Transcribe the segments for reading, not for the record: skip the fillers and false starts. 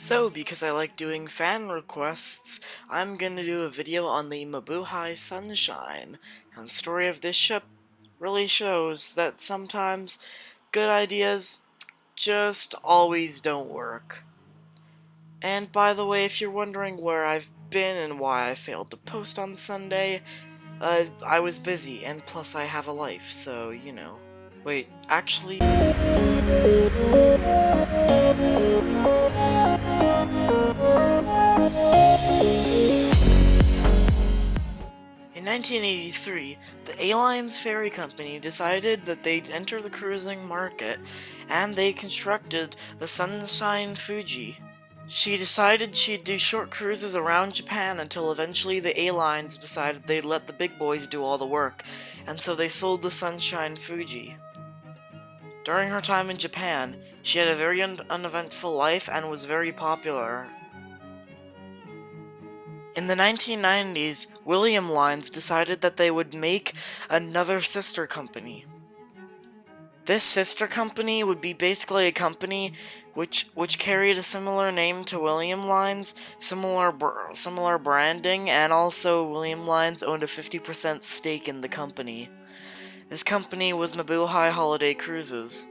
So, because I like doing fan requests, I'm gonna do a video on the Mabuhay Sunshine, and the story of this ship really shows that sometimes good ideas just always don't work. And by the way, if you're wondering where I've been and why I failed to post on Sunday, I was busy, and plus I have a life, so, you know. Wait, actually... In 1983, the Airlines Ferry Company decided that they'd enter the cruising market, and they constructed the Sunshine Fuji. She decided she'd do short cruises around Japan until eventually the airlines decided they'd let the big boys do all the work, and so they sold the Sunshine Fuji. During her time in Japan, she had a very uneventful life and was very popular. In the 1990s, William Lines decided that they would make another sister company. This sister company would be basically a company which carried a similar name to William Lines, similar branding, and also William Lines owned a 50% stake in the company. This company was Mabuhay Holiday Cruises.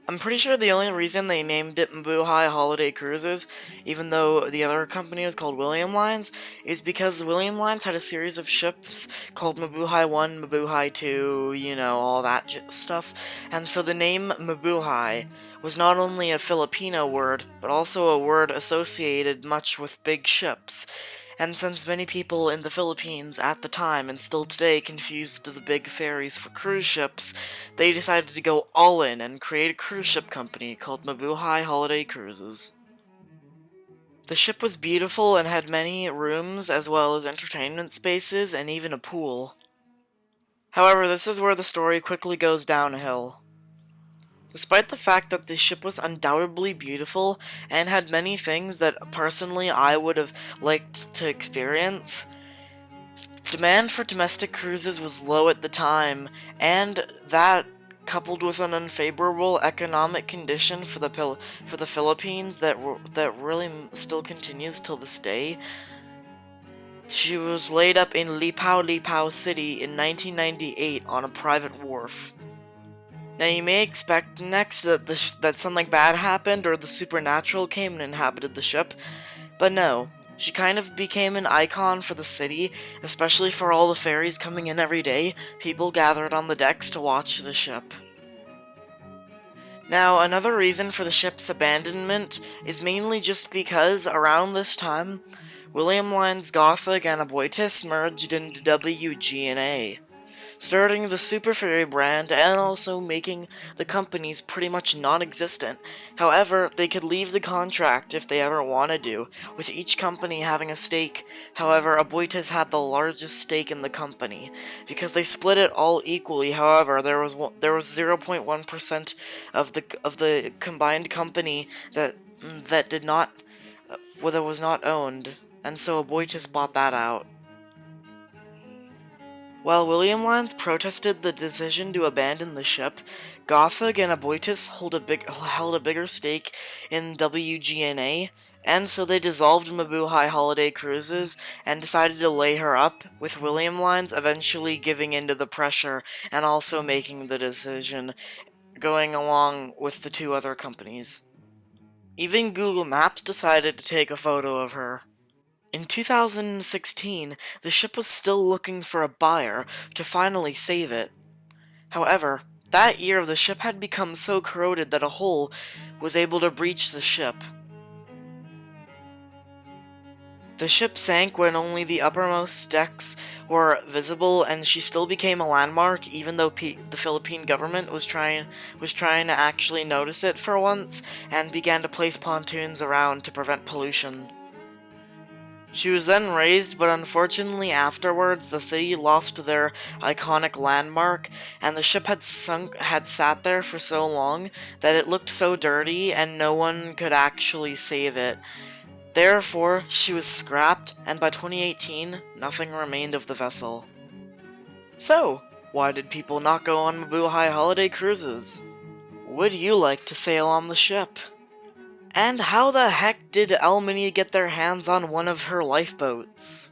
I'm pretty sure the only reason they named it Mabuhay Holiday Cruises, even though the other company was called William Lines, is because William Lines had a series of ships called Mabuhay 1, Mabuhay 2, you know, all that stuff, and so the name Mabuhay was not only a Filipino word, but also a word associated much with big ships. And since many people in the Philippines at the time and still today confused the big ferries for cruise ships, they decided to go all in and create a cruise ship company called Mabuhay Holiday Cruises. The ship was beautiful and had many rooms as well as entertainment spaces and even a pool. However, this is where the story quickly goes downhill. Despite the fact that the ship was undoubtedly beautiful and had many things that personally I would have liked to experience, demand for domestic cruises was low at the time, and that, coupled with an unfavorable economic condition for the Philippines that really still continues till this day, she was laid up in Lipao City in 1998 on a private wharf. Now you may expect next that something bad happened or the supernatural came and inhabited the ship, but no. She kind of became an icon for the city, especially for all the ferries coming in every day. People gathered on the decks to watch the ship. Now, another reason for the ship's abandonment is mainly just because, around this time, William Lines Gothic and Aboitiz merged into WGNA, starting the Super Ferry brand and also making the companies pretty much non-existent. However, they could leave the contract if they ever wanted to, with each company having a stake. However, Aboitiz had the largest stake in the company, because they split it all equally. However, there was 0.1% of the combined company that was not owned, and so Aboitiz bought that out. While William Lines protested the decision to abandon the ship, Gothic and Aboitiz held a bigger stake in WGNA, and so they dissolved Mabuhay Holiday Cruises and decided to lay her up, with William Lines eventually giving in to the pressure and also making the decision, going along with the two other companies. Even Google Maps decided to take a photo of her. In 2016, the ship was still looking for a buyer to finally save it. However, that year the ship had become so corroded that a hole was able to breach the ship. The ship sank when only the uppermost decks were visible, and she still became a landmark even though the Philippine government was trying to actually notice it for once and began to place pontoons around to prevent pollution. She was then razed, but unfortunately afterwards the city lost their iconic landmark, and the ship had sat there for so long that it looked so dirty and no one could actually save it. Therefore, she was scrapped, and by 2018, nothing remained of the vessel. So, why did people not go on Mabuhay holiday cruises? Would you like to sail on the ship? And how the heck did Elmony get their hands on one of her lifeboats?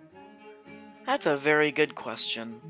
That's a very good question.